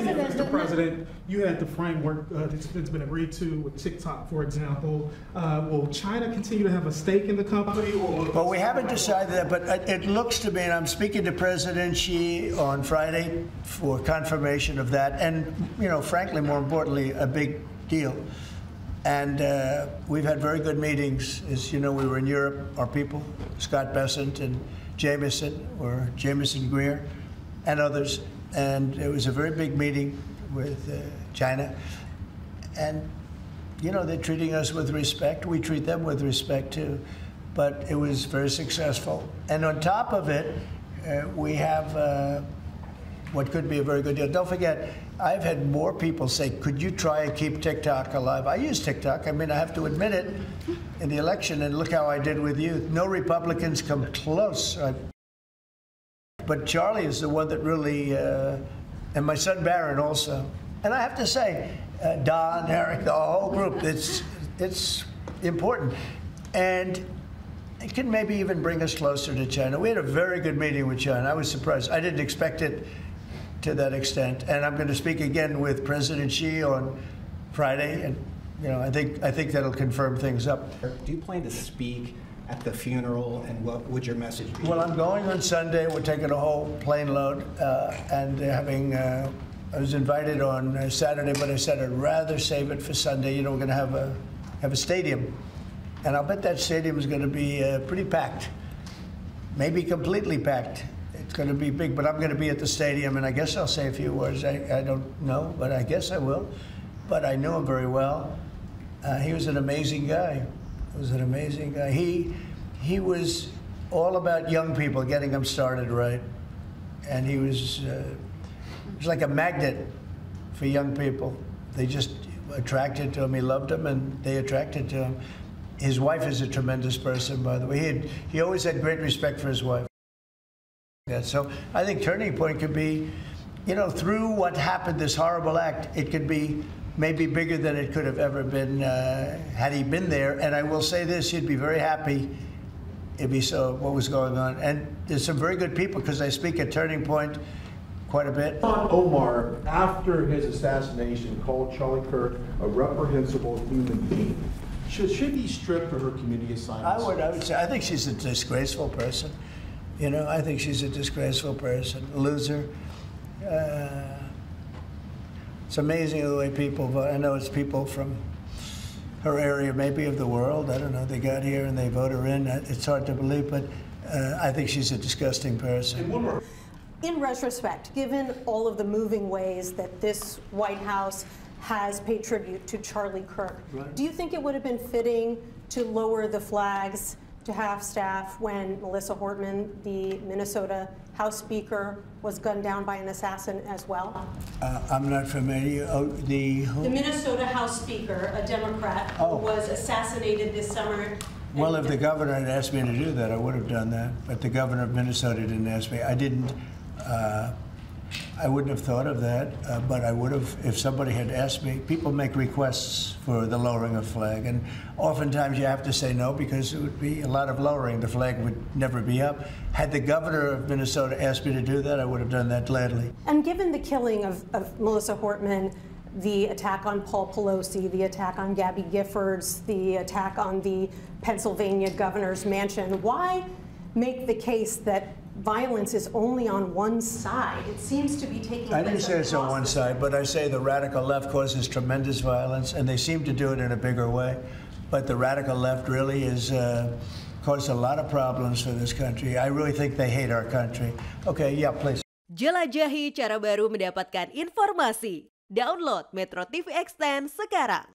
Mr. President, you had the framework that's been agreed to with TikTok, for example. Will China continue to have a stake in the company? Well, we haven't decided that, but it looks to me, and I'm speaking to President Xi on Friday for confirmation of that, and, you know, frankly, more importantly, a big deal. And we've had very good meetings. As you know, we were in Europe, our people, Scott Bessent and Jameson Greer, and others. And it was a very big meeting with China. And, you know, they're treating us with respect. We treat them with respect, too. But it was very successful. And on top of it, we have what could be a very good deal. Don't forget, I've had more people say, could you try and keep TikTok alive? I use TikTok. I mean, I have to admit it in the election, and look how I did with you. No Republicans come close. But Charlie is the one that really, and my son Barron also. And I have to say, Don, Eric, the whole group, it's important. And it can maybe even bring us closer to China. We had a very good meeting with China. I was surprised. I didn't expect it to that extent. And I'm going to speak again with President Xi on Friday. And, you know, I think that'll confirm things up. Do you plan to speak at the funeral, and what would your message be? Well, I'm going on Sunday. We're taking a whole plane load, and having. I was invited on Saturday, but I said I'd rather save it for Sunday. You know, we're going to have a stadium, and I'll bet that stadium is going to be pretty packed, maybe completely packed. It's going to be big, but I'm going to be at the stadium, and I guess I'll say a few words. I don't know, but I guess I will. But I knew him very well. He was an amazing guy. Was an amazing guy. He was all about young people, getting them started right, and he was like a magnet for young people. They just attracted to him. He loved them, and they attracted to him. His wife is a tremendous person, by the way. He always had great respect for his wife. Yeah, so I think turning point could be, you know, through what happened, this horrible act, it could be maybe bigger than it could have ever been had he been there. And I will say this, he'd be very happy if he saw what was going on. And there's some very good people, because I speak at Turning Point quite a bit. Omar, after his assassination, called Charlie Kirk a reprehensible human being. Should she be stripped of her community assignments? I would say, I think she's a disgraceful person. You know, I think she's a disgraceful person, a loser. It's amazing the way people vote. I know it's people from her area, maybe of the world. I don't know. They got here and they vote her in. It's hard to believe, but I think she's a disgusting person. In retrospect, given all of the moving ways that this White House has paid tribute to Charlie Kirk, right, do you think it would have been fitting to lower the flags to half-staff when Melissa Hortman, the Minnesota House Speaker, was gunned down by an assassin as well? I'm not familiar. Oh, the Minnesota House Speaker, a Democrat, who was assassinated this summer. Well, if the governor had asked me to do that, I would have done that. But the governor of Minnesota didn't ask me. I didn't. I wouldn't have thought of that, but I would have if somebody had asked me. People make requests for the lowering of flag, and oftentimes you have to say no because it would be a lot of lowering. The flag would never be up. Had the governor of Minnesota asked me to do that, I would have done that gladly. And given the killing of Melissa Hortman, the attack on Paul Pelosi, the attack on Gabby Giffords, the attack on the Pennsylvania governor's mansion, why make the case that violence is only on one side? It seems to be taking place. I didn't say it's on one side, but I say the radical left causes tremendous violence, and they seem to do it in a bigger way. But the radical left really is caused a lot of problems for this country. I really think they hate our country. Okay, yeah, please. Jelajahi cara baru mendapatkan informasi. Download Metro TV Extend sekarang.